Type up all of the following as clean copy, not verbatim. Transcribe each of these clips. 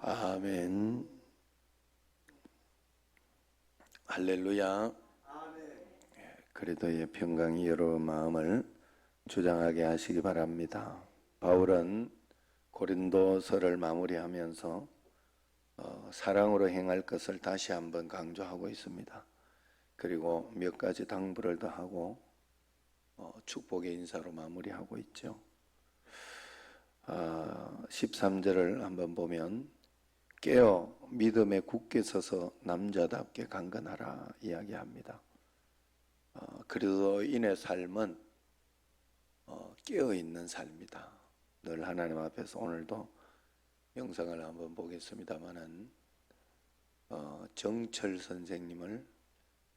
아멘. 할렐루야. 그리스도의 평강이 여러분 마음을 주장하게 하시기 바랍니다. 바울은 고린도서를 마무리하면서 사랑으로 행할 것을 다시 한번 강조하고 있습니다. 그리고 몇 가지 당부를 더하고 축복의 인사로 마무리하고 있죠. 13절을 한번 보면 깨어 믿음에 굳게 서서 남자답게 강건하라 이야기합니다. 그리스도인의 삶은 깨어있는 삶이다. 늘 하나님 앞에서 오늘도 영상을 한번 보겠습니다마는 정철 선생님을,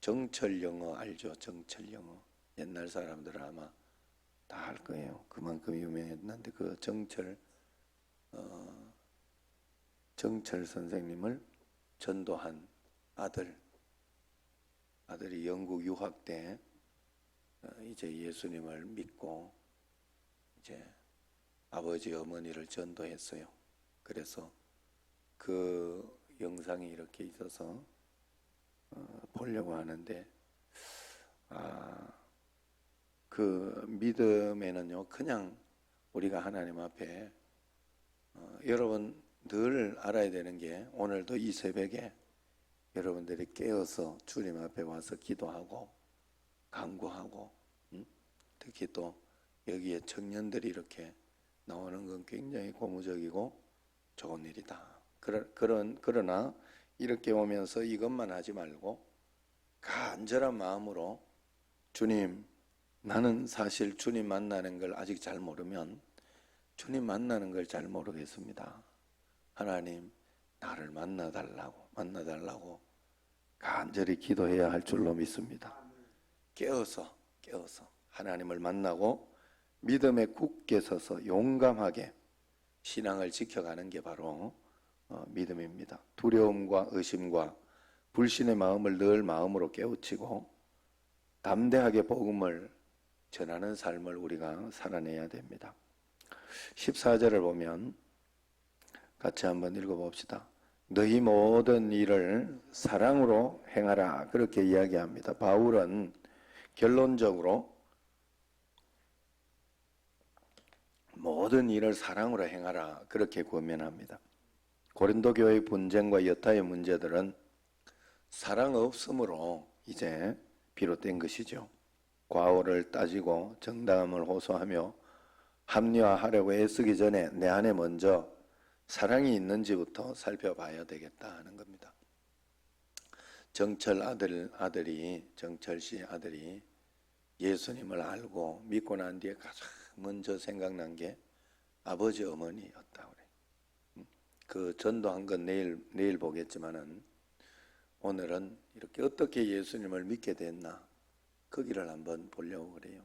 정철 영어 알죠? 정철 영어 옛날 사람들은 아마 다 알 거예요. 그만큼 유명했는데 그 정철 선생님을 전도한 아들이 영국 유학 때 이제 예수님을 믿고 이제 아버지 어머니를 전도했어요. 그래서 그 영상이 이렇게 있어서 보려고 하는데 그 믿음에는요, 그냥 우리가 하나님 앞에 여러분 늘 알아야 되는 게, 오늘도 이 새벽에 여러분들이 깨어서 주님 앞에 와서 기도하고 간구하고 특히 또 여기에 청년들이 이렇게 나오는 건 굉장히 고무적이고 좋은 일이다. 그러나 이렇게 오면서 이것만 하지 말고 간절한 마음으로, 주님, 나는 사실 주님 만나는 걸 아직 잘 모르면 주님 만나는 걸 잘 모르겠습니다. 하나님, 나를 만나달라고 간절히 기도해야 할 줄로 믿습니다. 깨어서 하나님을 만나고 믿음에 굳게 서서 용감하게 신앙을 지켜가는 게 바로 믿음입니다. 두려움과 의심과 불신의 마음을 늘 마음으로 깨우치고 담대하게 복음을 전하는 삶을 우리가 살아내야 됩니다. 14절을 보면 같이 한번 읽어봅시다. 너희 모든 일을 사랑으로 행하라, 그렇게 이야기합니다. 바울은 결론적으로 모든 일을 사랑으로 행하라, 그렇게 권면합니다. 고린도 교회의 분쟁과 여타의 문제들은 사랑 없음으로 이제 비롯된 것이죠. 과오를 따지고 정당함을 호소하며 합리화하려고 애쓰기 전에 내 안에 먼저 사랑이 있는지부터 살펴봐야 되겠다 하는 겁니다. 정철 씨 아들이 예수님을 알고 믿고 난 뒤에 가장 먼저 생각난 게 아버지 어머니였다 그래. 그 전도한 건 내일 보겠지만은 오늘은 이렇게 어떻게 예수님을 믿게 됐나, 거기를 한번 보려고 그래요.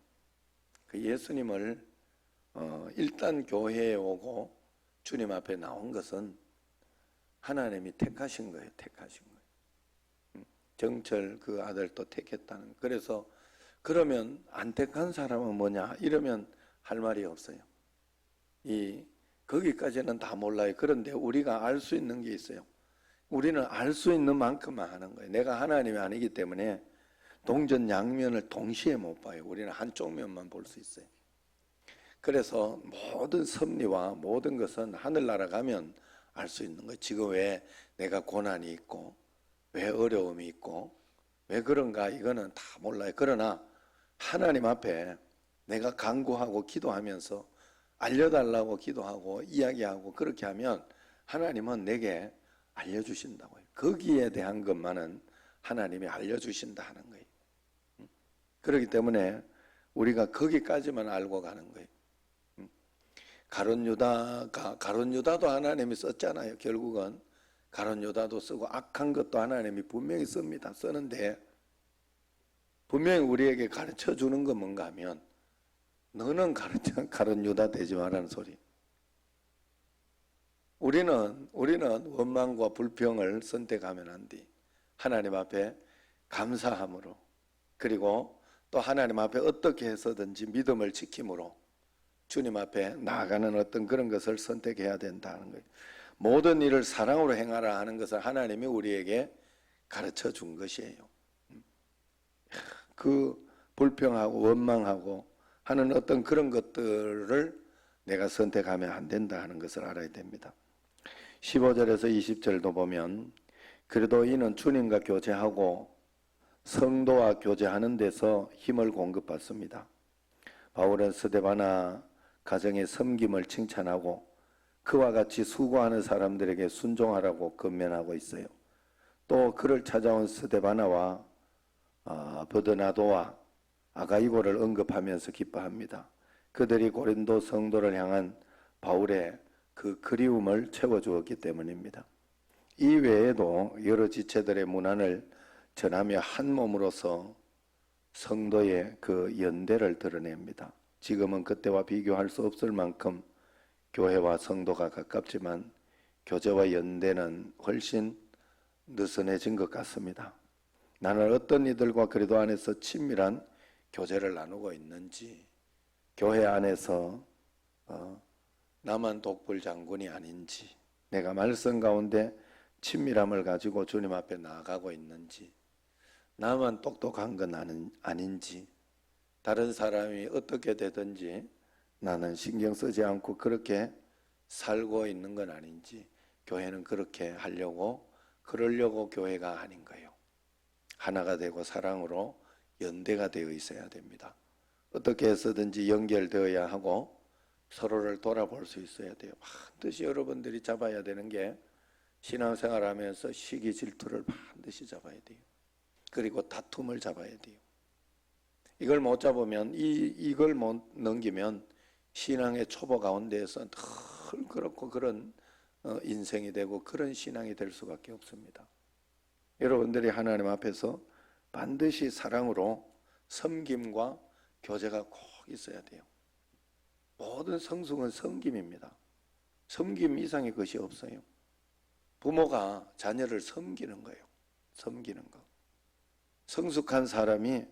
그 예수님을 일단 교회에 오고 주님 앞에 나온 것은 하나님이 택하신 거예요. 정철 그 아들도 택했다는. 그래서 그러면 안 택한 사람은 뭐냐 이러면 할 말이 없어요. 거기까지는 다 몰라요. 그런데 우리가 알 수 있는 게 있어요. 우리는 알 수 있는 만큼만 하는 거예요. 내가 하나님이 아니기 때문에 동전 양면을 동시에 못 봐요. 우리는 한쪽 면만 볼 수 있어요. 그래서 모든 섭리와 모든 것은 하늘나라 가면 알 수 있는 거예요. 지금 왜 내가 고난이 있고 왜 어려움이 있고 왜 그런가, 이거는 다 몰라요. 그러나 하나님 앞에 내가 간구하고 기도하면서 알려달라고 기도하고 이야기하고 그렇게 하면 하나님은 내게 알려주신다고요. 거기에 대한 것만은 하나님이 알려주신다 하는 거예요. 그렇기 때문에 우리가 거기까지만 알고 가는 거예요. 가룟 유다도 하나님이 썼잖아요. 결국은 가룟 유다도 쓰고 악한 것도 하나님이 분명히 씁니다. 쓰는데 분명히 우리에게 가르쳐 주는 건 뭔가 하면 너는 가룟 유다 되지 말라는 소리. 우리는 원망과 불평을 선택하면 안 돼. 하나님 앞에 감사함으로, 그리고 또 하나님 앞에 어떻게 해서든지 믿음을 지킴으로 주님 앞에 나아가는 어떤 그런 것을 선택해야 된다는 거예요. 모든 일을 사랑으로 행하라 하는 것을 하나님이 우리에게 가르쳐 준 것이에요. 그 불평하고 원망하고 하는 어떤 그런 것들을 내가 선택하면 안 된다 하는 것을 알아야 됩니다. 15절에서 20절도 보면 그래도 이는 주님과 교제하고 성도와 교제하는 데서 힘을 공급받습니다. 바울은 스데바나 가정의 섬김을 칭찬하고 그와 같이 수고하는 사람들에게 순종하라고 권면하고 있어요. 또 그를 찾아온 스데바나와 버드나도와 아가이고를 언급하면서 기뻐합니다. 그들이 고린도 성도를 향한 바울의 그 그리움을 채워주었기 때문입니다. 이 외에도 여러 지체들의 문안을 전하며 한 몸으로서 성도의 그 연대를 드러냅니다. 지금은 그때와 비교할 수 없을 만큼 교회와 성도가 가깝지만 교제와 연대는 훨씬 느슨해진 것 같습니다. 나는 어떤 이들과 그리도 안에서 친밀한 교제를 나누고 있는지, 교회 안에서 나만 독불 장군이 아닌지, 내가 말씀 가운데 친밀함을 가지고 주님 앞에 나아가고 있는지, 나만 똑똑한 건 아닌지, 다른 사람이 어떻게 되든지 나는 신경 쓰지 않고 그렇게 살고 있는 건 아닌지, 교회는 그렇게 하려고 그러려고 교회가 아닌 거예요. 하나가 되고 사랑으로 연대가 되어 있어야 됩니다. 어떻게 해서든지 연결되어야 하고 서로를 돌아볼 수 있어야 돼요. 반드시 여러분들이 잡아야 되는 게 신앙생활하면서 시기 질투를 반드시 잡아야 돼요. 그리고 다툼을 잡아야 돼요. 이걸 못 잡으면 이걸 못 넘기면 신앙의 초보 가운데에서 늘 그렇고 그런 인생이 되고 그런 신앙이 될 수밖에 없습니다. 여러분들이 하나님 앞에서 반드시 사랑으로 섬김과 교제가 꼭 있어야 돼요. 모든 성숙은 섬김입니다. 섬김 이상의 것이 없어요. 부모가 자녀를 섬기는 거예요. 섬기는 거. 성숙한 사람이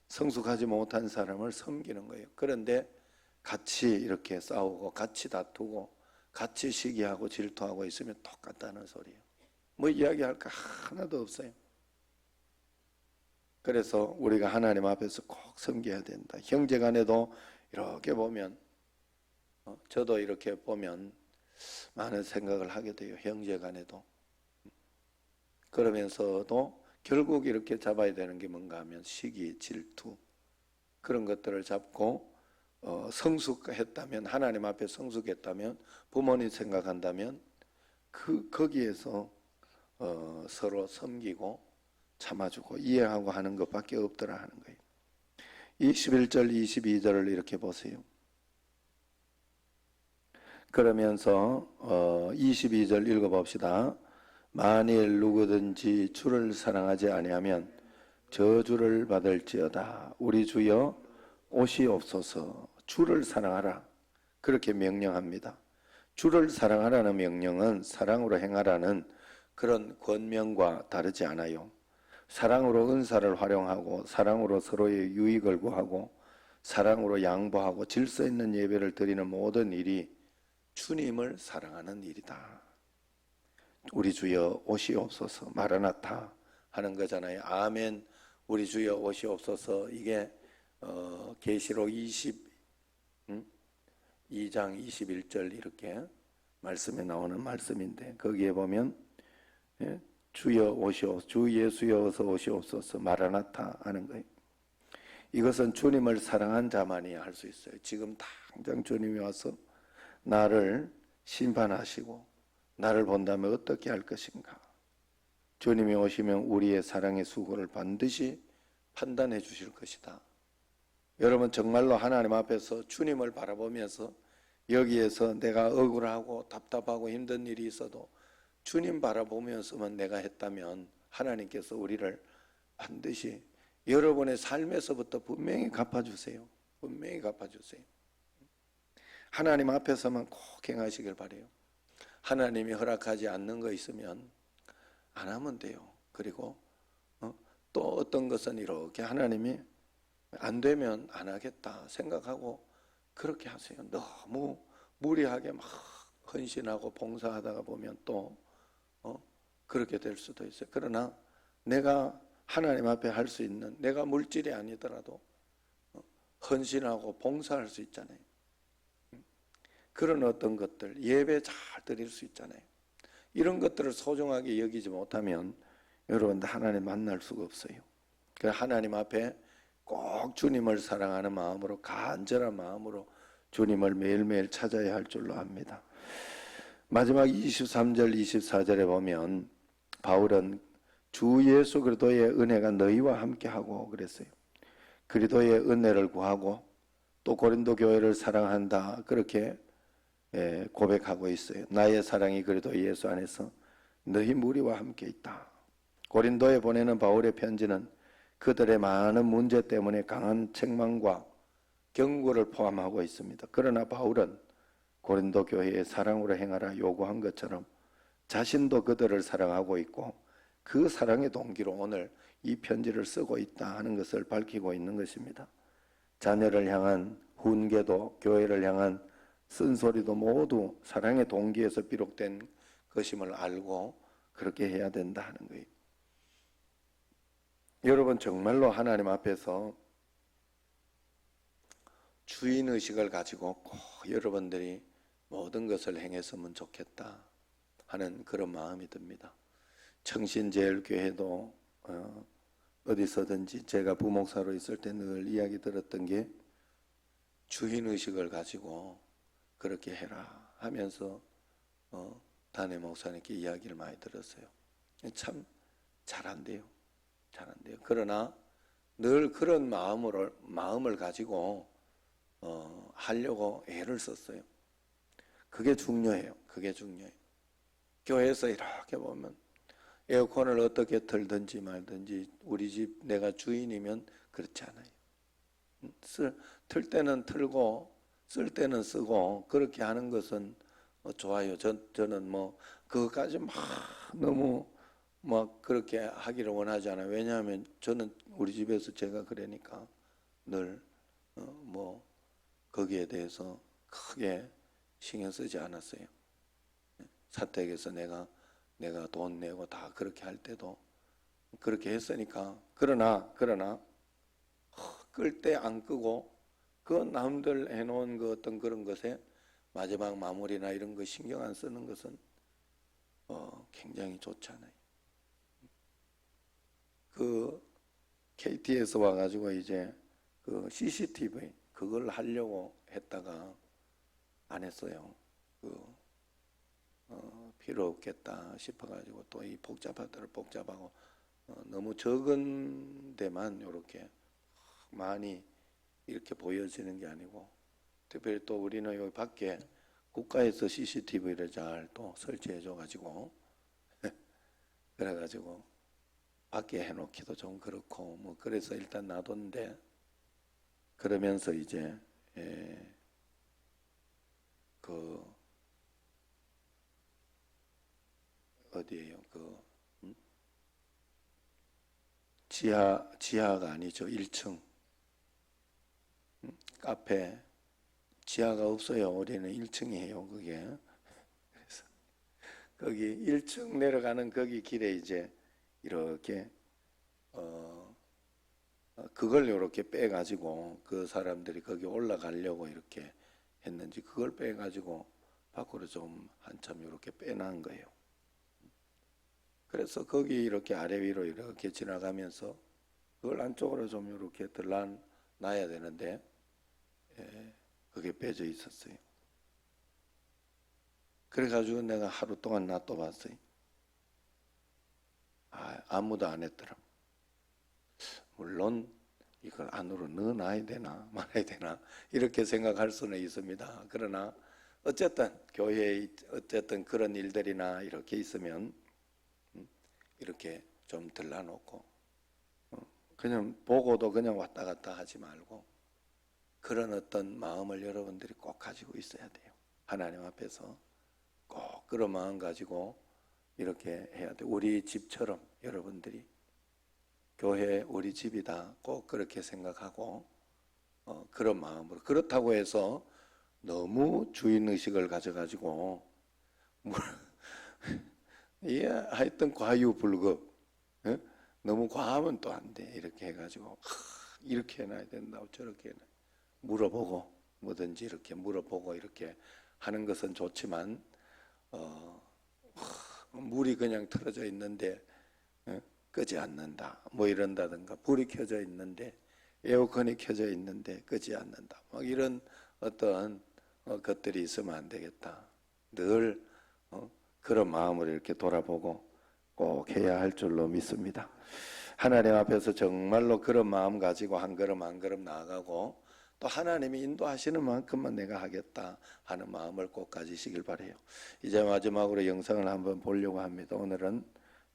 성숙하지 못한 사람을 섬기는 거예요. 그런데 같이 이렇게 싸우고 같이 다투고 같이 시기하고 질투하고 있으면 똑같다는 소리예요. 뭐 이야기할 거 하나도 없어요. 그래서 우리가 하나님 앞에서 꼭 섬겨야 된다. 형제간에도 이렇게 보면 저도 이렇게 보면 많은 생각을 하게 돼요. 형제간에도. 그러면서도 결국 이렇게 잡아야 되는 게 뭔가 하면 시기, 질투 그런 것들을 잡고 성숙했다면, 하나님 앞에 성숙했다면, 부모님 생각한다면 거기에서 서로 섬기고 참아주고 이해하고 하는 것밖에 없더라 하는 거예요. 21절 22절을 이렇게 보세요. 그러면서 22절 읽어봅시다. 만일 누구든지 주를 사랑하지 아니하면 저주를 받을지어다. 우리 주여 오시옵소서. 주를 사랑하라. 그렇게 명령합니다. 주를 사랑하라는 명령은 사랑으로 행하라는 그런 권명과 다르지 않아요. 사랑으로 은사를 활용하고 사랑으로 서로의 유익을 구하고 사랑으로 양보하고 질서 있는 예배를 드리는 모든 일이 주님을 사랑하는 일이다. 우리 주여 오시옵소서. 마라나타 하는 거잖아요. 아멘. 우리 주여 오시옵소서. 이게 계시록 22장 21절 이렇게 말씀에 나오는 말씀인데 거기에 보면 주여 오시옵소서. 주 예수여 어서 오시옵소서. 마라나타 하는 거예요. 이것은 주님을 사랑한 자만이 할 수 있어요. 지금 당장 주님이 와서 나를 심판하시고 나를 본다면 어떻게 할 것인가. 주님이 오시면 우리의 사랑의 수고를 반드시 판단해 주실 것이다. 여러분 정말로 하나님 앞에서 주님을 바라보면서 여기에서 내가 억울하고 답답하고 힘든 일이 있어도 주님 바라보면서만 내가 했다면 하나님께서 우리를 반드시 여러분의 삶에서부터 분명히 갚아주세요. 분명히 갚아주세요. 하나님 앞에서만 꼭 행하시길 바라요. 하나님이 허락하지 않는 거 있으면 안 하면 돼요. 그리고 또 어떤 것은 이렇게 하나님이 안 되면 안 하겠다 생각하고 그렇게 하세요. 너무 무리하게 막 헌신하고 봉사하다가 보면 또 그렇게 될 수도 있어요. 그러나 내가 하나님 앞에 할 수 있는, 내가 물질이 아니더라도 헌신하고 봉사할 수 있잖아요. 그런 어떤 것들, 예배 잘 드릴 수 있잖아요. 이런 것들을 소중하게 여기지 못하면 여러분 하나님 만날 수가 없어요. 그래서 하나님 앞에 꼭 주님을 사랑하는 마음으로, 간절한 마음으로 주님을 매일매일 찾아야 할 줄로 압니다. 마지막 23절 24절에 보면 바울은 주 예수 그리스도의 은혜가 너희와 함께하고 그랬어요. 그리스도의 은혜를 구하고 또 고린도 교회를 사랑한다 그렇게 고백하고 있어요. 나의 사랑이 그리스도 예수 안에서 너희 무리와 함께 있다. 고린도에 보내는 바울의 편지는 그들의 많은 문제 때문에 강한 책망과 경고를 포함하고 있습니다. 그러나 바울은 고린도 교회의 사랑으로 행하라 요구한 것처럼 자신도 그들을 사랑하고 있고 그 사랑의 동기로 오늘 이 편지를 쓰고 있다 하는 것을 밝히고 있는 것입니다. 자녀를 향한 훈계도 교회를 향한 쓴소리도 모두 사랑의 동기에서 비롯된 것임을 알고 그렇게 해야 된다 하는 거예요. 여러분 정말로 하나님 앞에서 주인의식을 가지고 꼭 여러분들이 모든 것을 행했으면 좋겠다 하는 그런 마음이 듭니다. 청신제일교회도 어디서든지 제가 부목사로 있을 때 늘 이야기 들었던 게 주인의식을 가지고 그렇게 해라 하면서 단회 목사님께 이야기를 많이 들었어요. 참 잘한대요. 잘한대요. 그러나 늘 그런 마음을 가지고 하려고 애를 썼어요. 그게 중요해요. 그게 중요해요. 교회에서 이렇게 보면 에어컨을 어떻게 틀든지 말든지 우리 집 내가 주인이면 그렇지 않아요. 틀 때는 틀고 쓸 때는 쓰고 그렇게 하는 것은 좋아요. 저는 뭐 그것까지 막 너무 막 그렇게 하기를 원하지 않아요. 왜냐하면 저는 우리 집에서 제가 그러니까 늘 뭐 거기에 대해서 크게 신경 쓰지 않았어요. 사택에서 내가 돈 내고 다 그렇게 할 때도 그렇게 했으니까. 그러나 끌 때 안 끄고 그 남들 해놓은 그 어떤 그런 것에 마지막 마무리나 이런 거 신경 안 쓰는 것은 굉장히 좋잖아요. 그 KT에서 와가지고 이제 그 CCTV 그걸 하려고 했다가 안 했어요. 필요 없겠다 싶어가지고 또 이 복잡하고 너무 적은 데만 이렇게 많이 이렇게 보여지는 게 아니고 특별히 또 우리는 여기 밖에 국가에서 CCTV를 잘 또 설치해 줘가지고 그래가지고 밖에 해놓기도 좀 그렇고 뭐 그래서 일단 놔뒀는데 그러면서 이제 그 어디에요? 지하가 아니죠. 1층 카페 지하가 없어요. 우리는 1층이에요. 그게 그래서 거기 1층 내려가는 거기 길에 이제 이렇게 그걸 이렇게 빼가지고 그 사람들이 거기 올라가려고 이렇게 했는지 그걸 빼가지고 밖으로 좀 한참 이렇게 빼놓은 거예요. 그래서 거기 이렇게 아래 위로 이렇게 지나가면서 그걸 안쪽으로 좀 이렇게 들러놔야 되는데 그게 빼져 있었어요. 그래가지고 내가 하루 동안 놔둬봤어요. 아무도 안 했더라. 물론 이걸 안으로 넣어놔야 되나 말아야 되나 이렇게 생각할 수는 있습니다. 그러나 어쨌든 교회에 어쨌든 그런 일들이나 이렇게 있으면 이렇게 좀 들러놓고 그냥 보고도 그냥 왔다 갔다 하지 말고 그런 어떤 마음을 여러분들이 꼭 가지고 있어야 돼요. 하나님 앞에서 꼭 그런 마음 가지고 이렇게 해야 돼요. 우리 집처럼 여러분들이 교회 우리 집이다 꼭 그렇게 생각하고 그런 마음으로 그렇다고 해서 너무 주인의식을 가져가지고 예, 하여튼 과유불급. 어? 너무 과하면 또 안 돼. 이렇게 해가지고 이렇게 해놔야 된다고 저렇게 해놔. 물어보고 뭐든지 이렇게 물어보고 이렇게 하는 것은 좋지만 물이 그냥 틀어져 있는데 끄지 않는다. 뭐 이런다든가 불이 켜져 있는데 에어컨이 켜져 있는데 끄지 않는다. 막 이런 어떤 것들이 있으면 안 되겠다. 늘 그런 마음을 이렇게 돌아보고 꼭 해야 할 줄로 믿습니다. 하나님 앞에서 정말로 그런 마음 가지고 한 걸음 한 걸음 나아가고 또 하나님이 인도하시는 만큼만 내가 하겠다 하는 마음을 꼭 가지시길 바라요. 이제 마지막으로 영상을 한번 보려고 합니다. 오늘은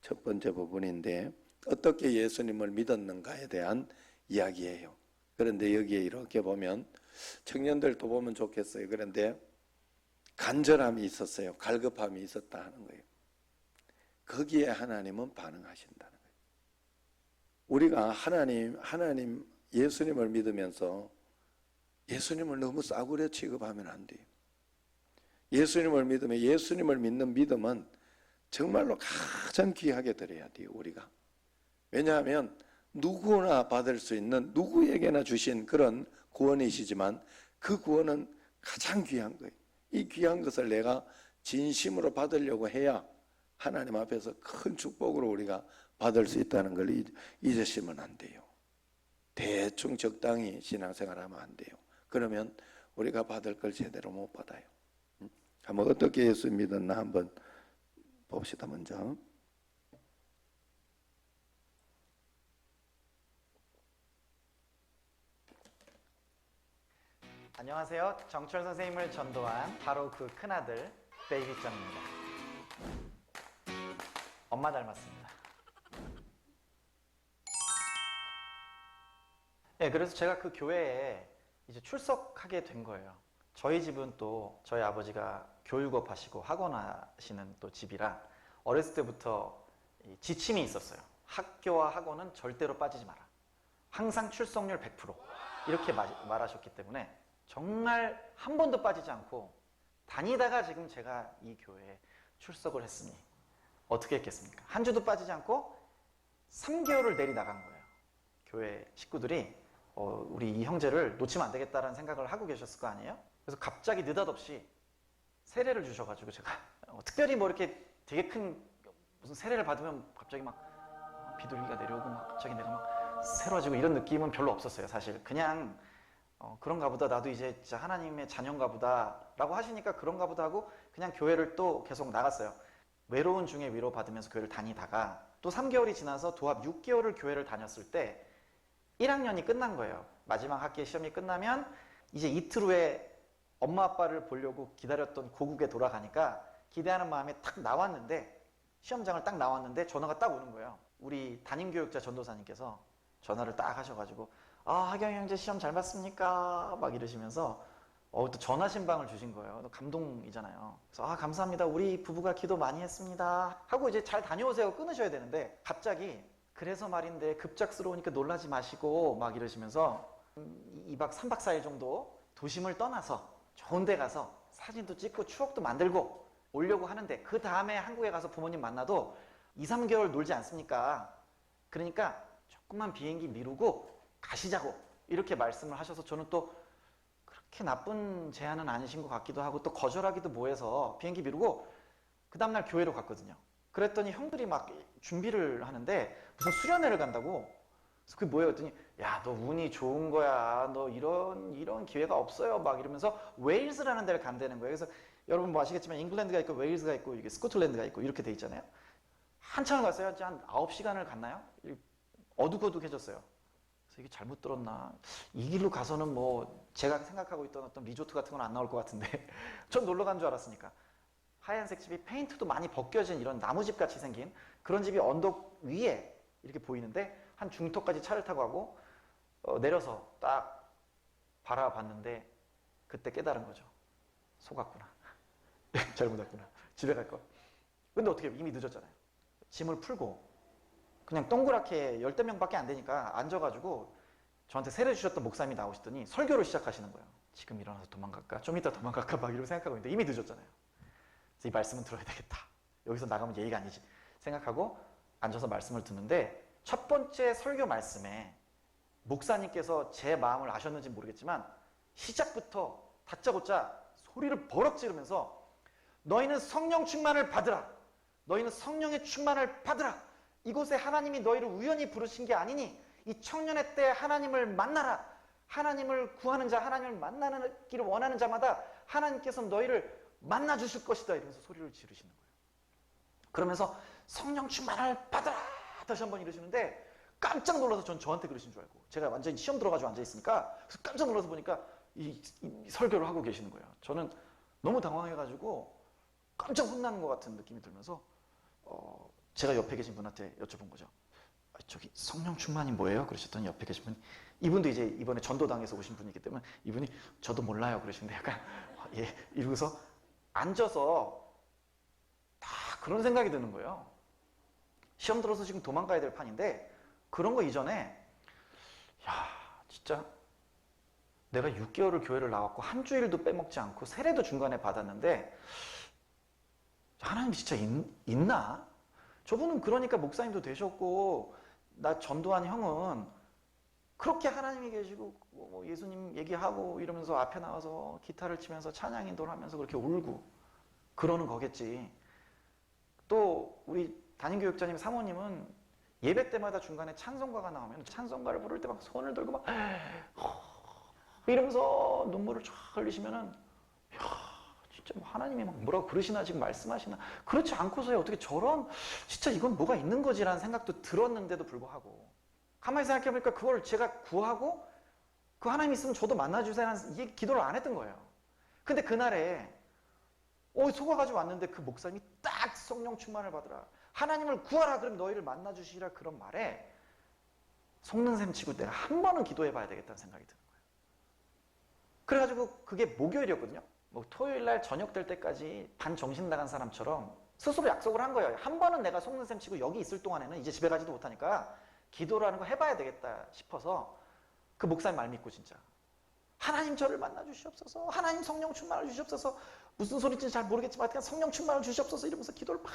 첫 번째 부분인데 어떻게 예수님을 믿었는가에 대한 이야기예요. 그런데 여기에 이렇게 보면 청년들도 보면 좋겠어요. 그런데 간절함이 있었어요. 갈급함이 있었다 하는 거예요. 거기에 하나님은 반응하신다는 거예요. 우리가 하나님 예수님을 믿으면서 예수님을 너무 싸구려 취급하면 안 돼요. 예수님을 믿으면 예수님을 믿는 믿음은 정말로 가장 귀하게 드려야 돼요. 우리가. 왜냐하면 누구나 받을 수 있는 누구에게나 주신 그런 구원이시지만 그 구원은 가장 귀한 거예요. 이 귀한 것을 내가 진심으로 받으려고 해야 하나님 앞에서 큰 축복으로 우리가 받을 수 있다는 걸 잊으시면 안 돼요. 대충 적당히 신앙생활하면 안 돼요. 그러면 우리가 받을 걸 제대로 못 받아요. 한번 어떻게 예수 믿었나 한번 봅시다. 먼저 안녕하세요. 정철 선생님을 전도한 바로 그 큰아들 베이비정입니다. 엄마 닮았습니다. 네, 그래서 제가 그 교회에 이제 출석하게 된 거예요. 저희 집은 또 저희 아버지가 교육업 하시고 학원 하시는 또 집이라 어렸을 때부터 지침이 있었어요. 학교와 학원은 절대로 빠지지 마라. 항상 출석률 100% 이렇게 말하셨기 때문에 정말 한 번도 빠지지 않고 다니다가 지금 제가 이 교회에 출석을 했으니 어떻게 했겠습니까? 한 주도 빠지지 않고 3개월을 내리 나간 거예요. 교회 식구들이 우리 이 형제를 놓치면 안 되겠다라는 생각을 하고 계셨을 거 아니에요? 그래서 갑자기 느닷없이 세례를 주셔가지고 제가 특별히 뭐 이렇게 되게 큰 무슨 세례를 받으면 갑자기 막 비둘기가 내려오고 막 갑자기 내가 막 새로워지고 이런 느낌은 별로 없었어요. 사실 그냥 그런가 보다 나도 이제 진짜 하나님의 자녀인가 보다 라고 하시니까 그런가 보다 하고 그냥 교회를 또 계속 나갔어요. 외로운 중에 위로 받으면서 교회를 다니다가 또 3개월이 지나서 도합 6개월을 교회를 다녔을 때 1학년이 끝난 거예요. 마지막 학기의 시험이 끝나면 이제 이틀 후에 엄마 아빠를 보려고 기다렸던 고국에 돌아가니까 기대하는 마음에 딱 나왔는데 시험장을 딱 나왔는데 전화가 딱 오는 거예요. 우리 담임교육자 전도사님께서 전화를 딱 하셔가지고 하경이 형제 시험 잘 봤습니까? 막 이러시면서 또 전화 신방을 주신 거예요. 감동이잖아요. 그래서 감사합니다. 우리 부부가 기도 많이 했습니다. 하고 이제 잘 다녀오세요. 끊으셔야 되는데 갑자기 그래서 말인데 급작스러우니까 놀라지 마시고 막 이러시면서 2박 3박 4일 정도 도심을 떠나서 좋은 데 가서 사진도 찍고 추억도 만들고 오려고 하는데 그 다음에 한국에 가서 부모님 만나도 2, 3개월 놀지 않습니까? 그러니까 조금만 비행기 미루고 가시자고 이렇게 말씀을 하셔서 저는 또 그렇게 나쁜 제안은 아니신 것 같기도 하고 또 거절하기도 뭐해서 비행기 미루고 그 다음날 교회로 갔거든요. 그랬더니 형들이 막 준비를 하는데 무슨 수련회를 간다고. 그래서 그게 뭐예요? 그랬더니 야, 너 운이 좋은 거야. 너 이런 기회가 없어요. 막 이러면서 웨일즈라는 데를 간다는 거예요. 그래서 여러분 뭐 아시겠지만 잉글랜드가 있고 웨일즈가 있고 이게 스코틀랜드가 있고 이렇게 돼 있잖아요. 한참을 갔어요. 한 9시간을 갔나요? 어둑어둑해졌어요. 그래서 이게 잘못 들었나? 이 길로 가서는 뭐 제가 생각하고 있던 어떤 리조트 같은 건 안 나올 것 같은데 전 놀러 간 줄 알았으니까. 하얀색 집이 페인트도 많이 벗겨진 이런 나무집 같이 생긴 그런 집이 언덕 위에 이렇게 보이는데 한 중턱까지 차를 타고 가고 내려서 딱 바라봤는데 그때 깨달은 거죠. 속았구나. 잘못 왔구나. 집에 갈 걸. 근데 어떻게 이미 늦었잖아요. 짐을 풀고 그냥 동그랗게 10명밖에 안 되니까 앉아가지고 저한테 세례 주셨던 목사님이 나오시더니 설교를 시작하시는 거예요. 지금 일어나서 도망갈까? 좀 이따 도망갈까? 막 이러고 생각하고 있는데 이미 늦었잖아요. 그래서 이 말씀은 들어야 되겠다. 여기서 나가면 예의가 아니지 생각하고 앉아서 말씀을 듣는데 첫 번째 설교 말씀에 목사님께서 제 마음을 아셨는지 모르겠지만 시작부터 다짜고짜 소리를 버럭 지르면서 너희는 성령 충만을 받으라. 너희는 성령의 충만을 받으라. 이곳에 하나님이 너희를 우연히 부르신 게 아니니 이 청년의 때 하나님을 만나라. 하나님을 구하는 자, 하나님을 만나기를 원하는 자마다 하나님께서 너희를 만나 주실 것이다. 이러면서 소리를 지르시는 거예요. 그러면서 성령 충만을 받으라. 다시 한번 이러시는데 깜짝 놀라서 전 저한테 그러신 줄 알고 제가 완전히 시험 들어가지고 앉아있으니까 그래서 깜짝 놀라서 보니까 이 설교를 하고 계시는 거예요. 저는 너무 당황해가지고 깜짝 혼나는 것 같은 느낌이 들면서 제가 옆에 계신 분한테 여쭤본 거죠. 저기 성령 충만이 뭐예요? 그러셨더니 옆에 계신 분이 이분도 이제 이번에 전도당에서 오신 분이기 때문에 이분이 저도 몰라요 그러시는데 약간 예 이러고서 앉아서 다 그런 생각이 드는 거예요. 시험 들어서 지금 도망가야 될 판인데 그런 거 이전에 야 진짜 내가 6개월을 교회를 나왔고 한 주일도 빼먹지 않고 세례도 중간에 받았는데 하나님이 진짜 있나? 저분은 그러니까 목사님도 되셨고 나 전도한 형은 그렇게 하나님이 계시고 뭐 예수님 얘기하고 이러면서 앞에 나와서 기타를 치면서 찬양 인도를 하면서 그렇게 울고 그러는 거겠지. 또 우리 담임교육자님 사모님은 예배 때마다 중간에 찬송가가 나오면 찬송가를 부를 때 막 손을 들고 막 이러면서 눈물을 쫙 흘리시면은 진짜 뭐 하나님이 막 뭐라고 그러시나 지금 말씀하시나 그렇지 않고서야 어떻게 저런 진짜 이건 뭐가 있는 거지라는 생각도 들었는데도 불구하고 가만히 생각해보니까 그걸 제가 구하고 그 하나님 있으면 저도 만나주세요라는 이 기도를 안 했던 거예요. 근데 그날에 속아가지고 왔는데 그 목사님이 딱 성령 충만을 받으라 하나님을 구하라 그럼 너희를 만나주시라 그런 말에 속는 셈 치고 내가 한 번은 기도해봐야 되겠다는 생각이 드는 거예요. 그래가지고 그게 목요일이었거든요. 뭐 토요일날 저녁 될 때까지 반 정신 나간 사람처럼 스스로 약속을 한 거예요. 한 번은 내가 속는 셈 치고 여기 있을 동안에는 이제 집에 가지도 못하니까 기도라는 거 해봐야 되겠다 싶어서 그 목사님 말 믿고 진짜 하나님 저를 만나 주시옵소서 하나님 성령 충만을 주시옵소서 무슨 소리인지 잘 모르겠지만 그냥 성령 충만을 주시옵소서 이러면서 기도를 막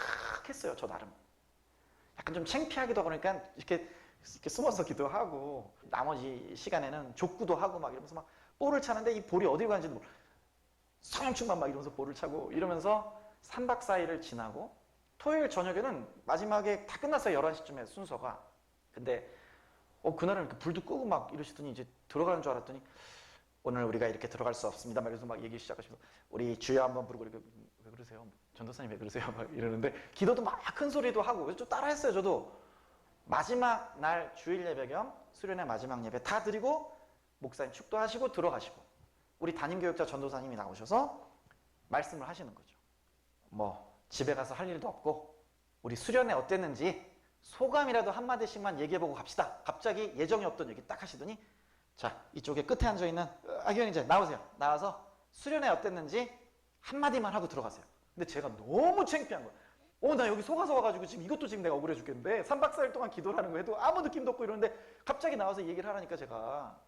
했어요. 저 나름 약간 좀 창피하기도 하고 그러니까 이렇게 숨어서 기도하고 나머지 시간에는 족구도 하고 막 이러면서 막 볼을 차는데 이 볼이 어디로 가는지도 모르고 성령 충만 막 이러면서 볼을 차고 이러면서 3박 4일을 지나고 토요일 저녁에는 마지막에 다 끝났어요. 11시쯤에 순서가. 근데 그날은 이렇게 불도 끄고 막 이러시더니 이제 들어가는 줄 알았더니 오늘 우리가 이렇게 들어갈 수 없습니다. 막 이러면서 막 얘기 시작하시면서 우리 주여 한번 부르고 이렇게 왜 그러세요? 전도사님 왜 그러세요? 막 이러는데 기도도 막 큰 소리도 하고 그래서 좀 따라했어요. 저도 마지막 날 주일 예배 겸 수련회 마지막 예배 다 드리고 목사님 축도하시고 들어가시고 우리 담임교육자 전도사님이 나오셔서 말씀을 하시는 거죠. 뭐 집에 가서 할 일도 없고 우리 수련회 어땠는지 소감이라도 한마디씩만 얘기해보고 갑시다. 갑자기 예정이 없던 얘기 딱 하시더니 자 이쪽에 끝에 앉아있는 학연이 이제 나오세요. 나와서 수련회 어땠는지 한마디만 하고 들어가세요. 근데 제가 너무 창피한 거예요. 나 여기 속아서 와가지고 지금 이것도 지금 내가 억울해 죽겠는데 3박 4일 동안 기도를 하는 거 해도 아무 느낌도 없고 이러는데 갑자기 나와서 얘기를 하라니까 제가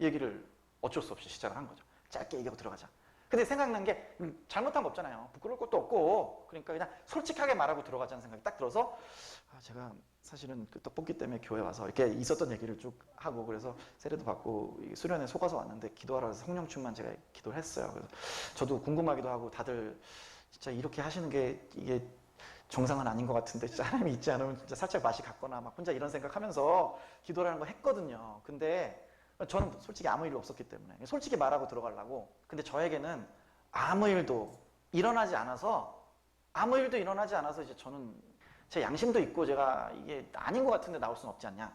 얘기를 어쩔 수 없이 시작을 한 거죠. 짧게 얘기하고 들어가자. 근데 생각난 게 잘못한 거 없잖아요. 부끄러울 것도 없고 그러니까 그냥 솔직하게 말하고 들어가자는 생각이 딱 들어서 제가 사실은 그 떡볶이 때문에 교회 와서 이렇게 있었던 얘기를 쭉 하고 그래서 세례도 받고 수련회 속아서 왔는데 기도하라 해서 성령 충만 제가 기도를 했어요. 그래서 저도 궁금하기도 하고 다들 진짜 이렇게 하시는 게 이게 정상은 아닌 것 같은데 진짜 하나님이 있지 않으면 진짜 살짝 맛이 갔거나 막 혼자 이런 생각하면서 기도라는 거 했거든요. 근데 저는 솔직히 아무 일 없었기 때문에 솔직히 말하고 들어가려고. 근데 저에게는 아무 일도 일어나지 않아서 이제 저는 제 양심도 있고 제가 이게 아닌 것 같은데 나올 수는 없지 않냐.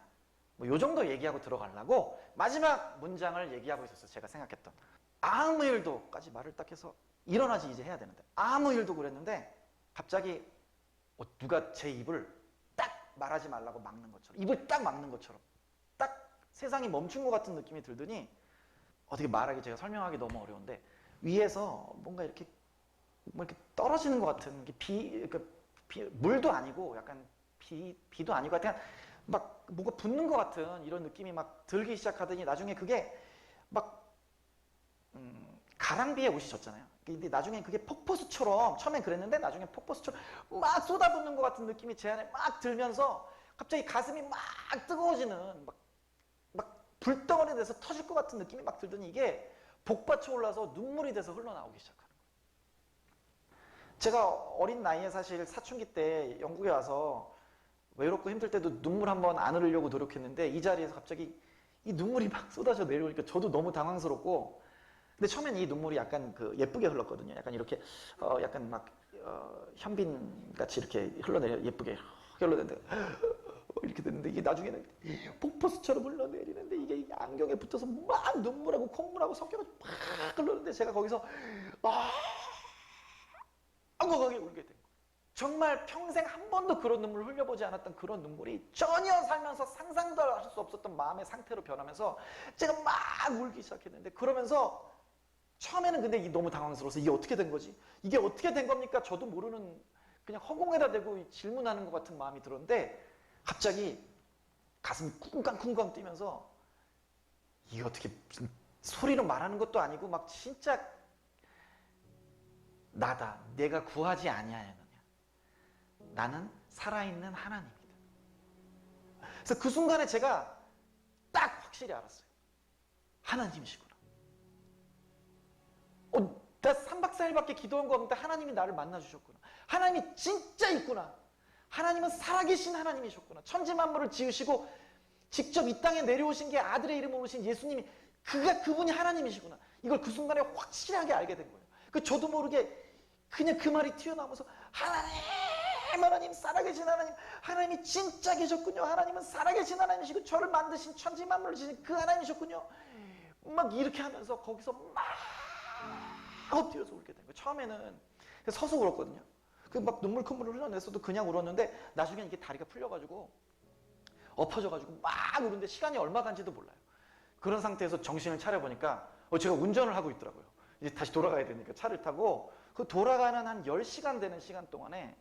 뭐 요 정도 얘기하고 들어가려고 마지막 문장을 얘기하고 있었어요. 제가 생각했던 아무 일도까지 말을 딱 해서 일어나지 이제 해야 되는데 아무 일도 그랬는데 갑자기 누가 제 입을 딱 말하지 말라고 막는 것처럼 입을 딱 막는 것처럼 딱 세상이 멈춘 것 같은 느낌이 들더니 어떻게 말하기 제가 설명하기 너무 어려운데 위에서 뭔가 이렇게 뭐 이렇게 떨어지는 것 같은 물도 아니고 약간 비도 아니고 그냥 막 뭔가 붙는 것 같은 이런 느낌이 막 들기 시작하더니 나중에 그게 막 가랑비에 옷이 졌잖아요. 근데 나중에 그게 폭포수처럼, 처음엔 그랬는데 나중에 폭포수처럼 막 쏟아붓는 것 같은 느낌이 제 안에 막 들면서 갑자기 가슴이 막 뜨거워지는, 막 불덩어리 돼서 터질 것 같은 느낌이 막 들더니 이게 복받쳐 올라서 눈물이 돼서 흘러나오기 시작하는 거예요. 제가 어린 나이에 사실 사춘기 때 영국에 와서 외롭고 힘들 때도 눈물 한번 안 흘리려고 노력했는데 이 자리에서 갑자기 이 눈물이 막 쏟아져 내려오니까 저도 너무 당황스럽고, 근데 처음엔 이 눈물이 약간 그 예쁘게 흘렀거든요. 약간 이렇게 약간 막 현빈 같이 이렇게 흘러내려 예쁘게 흘러내는데 이렇게 됐는데 이게 나중에는 폭포수처럼 흘러내리는데 이게 안경에 붙어서 막 눈물하고 콧물하고 섞여가지고 막 흘러는데 제가 거기서 엉엉하게 울게 된 거예요. 정말 평생 한 번도 그런 눈물을 흘려보지 않았던 그런 눈물이 전혀 살면서 상상도 할 수 없었던 마음의 상태로 변하면서 제가 막 울기 시작했는데, 그러면서 처음에는 근데 이게 너무 당황스러워서 이게 어떻게 된 거지? 이게 어떻게 된 겁니까? 저도 모르는 그냥 허공에다 대고 질문하는 것 같은 마음이 들었는데 갑자기 가슴이 쿵쾅쿵쾅 뛰면서 이게 어떻게 무슨 소리로 말하는 것도 아니고 막 진짜 나다. 내가 구하지 아니하였느냐. 나는 살아있는 하나님이다. 그래서 그 순간에 제가 딱 확실히 알았어요. 하나님이시구나. 나 3박 4일밖에 기도한 거 없는데 하나님이 나를 만나주셨구나. 하나님이 진짜 있구나. 하나님은 살아계신 하나님이셨구나. 천지만물을 지으시고 직접 이 땅에 내려오신 게 아들의 이름으로 오신 예수님이 그분이 하나님이시구나. 이걸 그 순간에 확실하게 알게 된 거예요. 저도 모르게 그냥 그 말이 튀어나오면서 하나님 살아계신 하나님, 하나님이 진짜 계셨군요. 하나님은 살아계신 하나님이시고 저를 만드신 천지만물을 지으신 그 하나님이셨군요. 막 이렇게 하면서 거기서 막 엎드려서 울게 된 거예요. 처음에는 서서 울었거든요. 막 눈물콧물을 흘려냈어도 그냥 울었는데 나중에 이게 다리가 풀려가지고 엎어져가지고 막 우는데 시간이 얼마 간지도 몰라요. 그런 상태에서 정신을 차려보니까 제가 운전을 하고 있더라고요. 이제 다시 돌아가야 되니까 차를 타고 그 돌아가는 한 10시간 되는 시간 동안에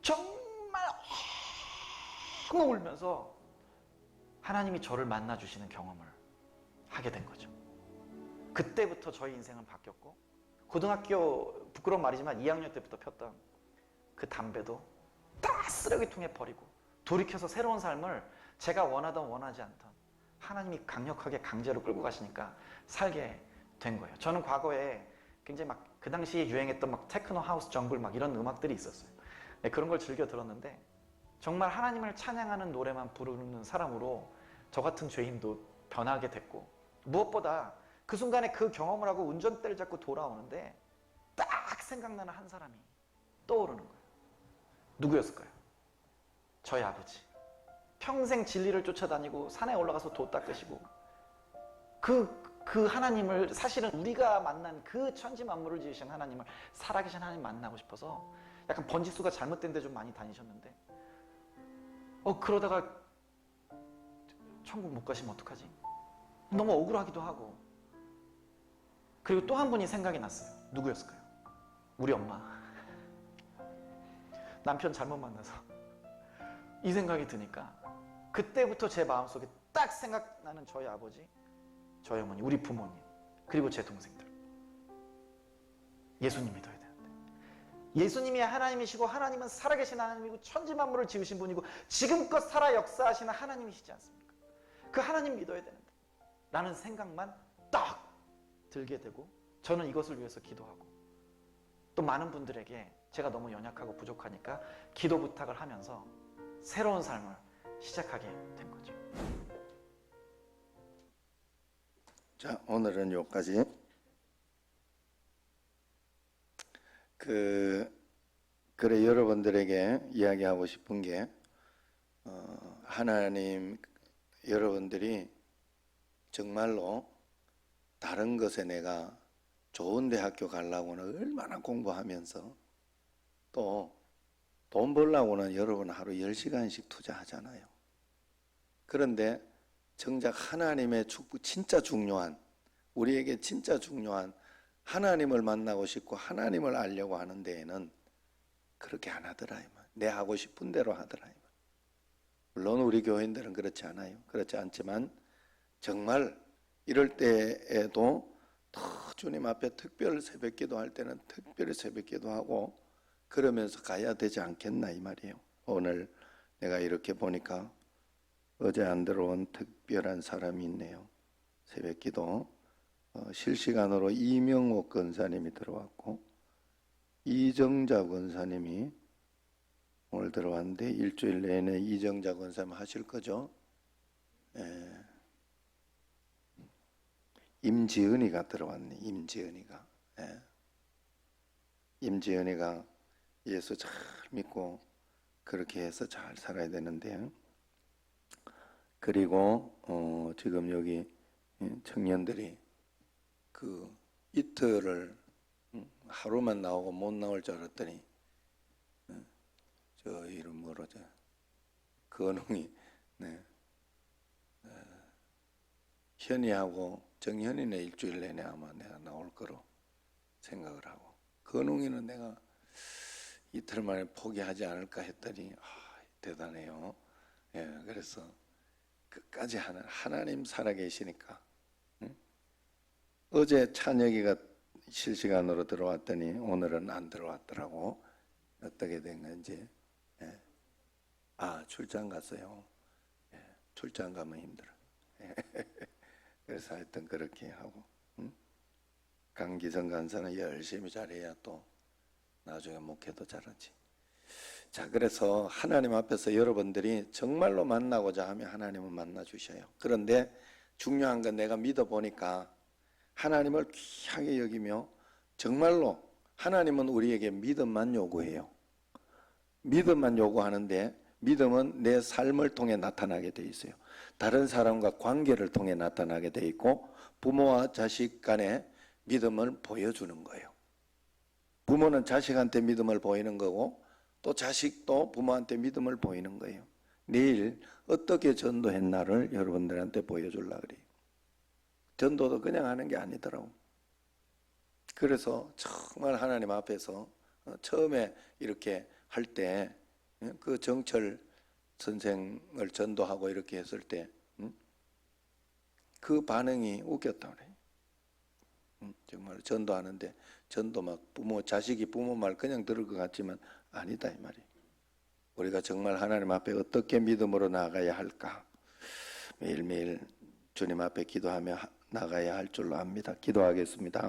정말 엉엉 울면서 하나님이 저를 만나주시는 경험을 하게 된 거죠. 그때부터 저희 인생은 바뀌었고, 고등학교 부끄러운 말이지만 2학년 때부터 폈던 그 담배도 다 쓰레기통에 버리고 돌이켜서 새로운 삶을 제가 원하던 원하지 않던 하나님이 강력하게 강제로 끌고 가시니까 살게 된 거예요. 저는 과거에 굉장히 막 그 당시에 유행했던 막 테크노 하우스 정글 막 이런 음악들이 있었어요. 네, 그런 걸 즐겨 들었는데 정말 하나님을 찬양하는 노래만 부르는 사람으로 저 같은 죄인도 변하게 됐고, 무엇보다 그 순간에 그 경험을 하고 운전대를 잡고 돌아오는데 딱 생각나는 한 사람이 떠오르는 거예요. 누구였을까요? 저희 아버지. 평생 진리를 쫓아다니고 산에 올라가서 도 닦으시고 그 하나님을, 사실은 우리가 만난 그 천지 만물을 지으신 하나님을, 살아계신 하나님 만나고 싶어서 약간 번지수가 잘못된 데 좀 많이 다니셨는데 그러다가 천국 못 가시면 어떡하지? 너무 억울하기도 하고. 그리고 또 한 분이 생각이 났어요. 누구였을까요? 우리 엄마. 남편 잘못 만나서 이 생각이 드니까 그때부터 제 마음속에 딱 생각나는 저희 아버지, 저희 어머니, 우리 부모님, 그리고 제 동생들. 예수님 믿어야 되는데, 예수님이 하나님이시고 하나님은 살아계신 하나님이고 천지만물을 지으신 분이고 지금껏 살아 역사하시는 하나님이시지 않습니까? 그 하나님 믿어야 되는데 라는 생각만 딱 들게 되고, 저는 이것을 위해서 기도하고 또 많은 분들에게 제가 너무 연약하고 부족하니까 기도 부탁을 하면서 새로운 삶을 시작하게 된 거죠. 자, 오늘은 여기까지. 그래, 여러분들에게 이야기하고 싶은 게, 하나님, 여러분들이 정말로 다른 것에 내가 좋은 대학교 가려고는 얼마나 공부하면서 또 돈 벌려고는 여러분 하루 10시간씩 투자하잖아요. 그런데 정작 하나님의 축복, 진짜 중요한, 우리에게 진짜 중요한 하나님을 만나고 싶고 하나님을 알려고 하는 데에는 그렇게 안 하더라. 내 하고 싶은 대로 하더라. 물론 우리 교인들은 그렇지 않아요. 그렇지 않지만 정말 이럴 때에도 더 주님 앞에 특별 새벽기도 할 때는 특별히 새벽기도 하고 그러면서 가야 되지 않겠나 이 말이에요. 오늘 내가 이렇게 보니까 어제 안 들어온 특별한 사람이 있네요. 새벽기도 실시간으로 이명옥 권사님이 들어왔고 이정자 권사님이 오늘 들어왔는데 일주일 내내 이정자 권사님 하실 거죠? 예. 임지은이가 들어왔네. 임지은이가. 예. 임지은이가 예수 잘 믿고 그렇게 해서 잘 살아야 되는데 그리고 지금 여기 청년들이 그 이틀을 하루만 나오고 못 나올 줄 알았더니 저 이름 뭐로죠? 건웅이 네. 현이하고 정현이네 일주일 내내 아마 내가 나올 거로 생각을 하고 건웅이는 내가 이틀 만에 포기하지 않을까 했더니 대단해요. 예, 그래서 끝까지 하나님 살아계시니까 어제 찬혁이가 실시간으로 들어왔더니 오늘은 안 들어왔더라고. 어떻게 된 건지. 예. 출장 갔어요. 예, 출장 가면 힘들어. 예. 그래서 하여튼 그렇게 하고 강기성 간사는 열심히 잘해야 또 나중에 목회도 잘하지. 자, 그래서 하나님 앞에서 여러분들이 정말로 만나고자 하면 하나님은 만나 주셔요. 그런데 중요한 건 내가 믿어보니까 하나님을 귀하게 여기며 정말로 하나님은 우리에게 믿음만 요구해요. 믿음만 요구하는데 믿음은 내 삶을 통해 나타나게 돼 있어요. 다른 사람과 관계를 통해 나타나게 돼 있고 부모와 자식 간에 믿음을 보여주는 거예요. 부모는 자식한테 믿음을 보이는 거고 또 자식도 부모한테 믿음을 보이는 거예요. 내일 어떻게 전도했나를 여러분들한테 보여주려고 그래요. 전도도 그냥 하는 게 아니더라고. 그래서 정말 하나님 앞에서 처음에 이렇게 할 때 그 정철 선생을 전도하고 이렇게 했을 때 그 반응이 웃겼다 그래요. 정말 전도하는데 전도 막 자식이 부모 말 그냥 들을 것 같지만 아니다 이 말이에요. 우리가 정말 하나님 앞에 어떻게 믿음으로 나가야 할까? 매일매일 주님 앞에 기도하며 나가야 할 줄로 압니다. 기도하겠습니다.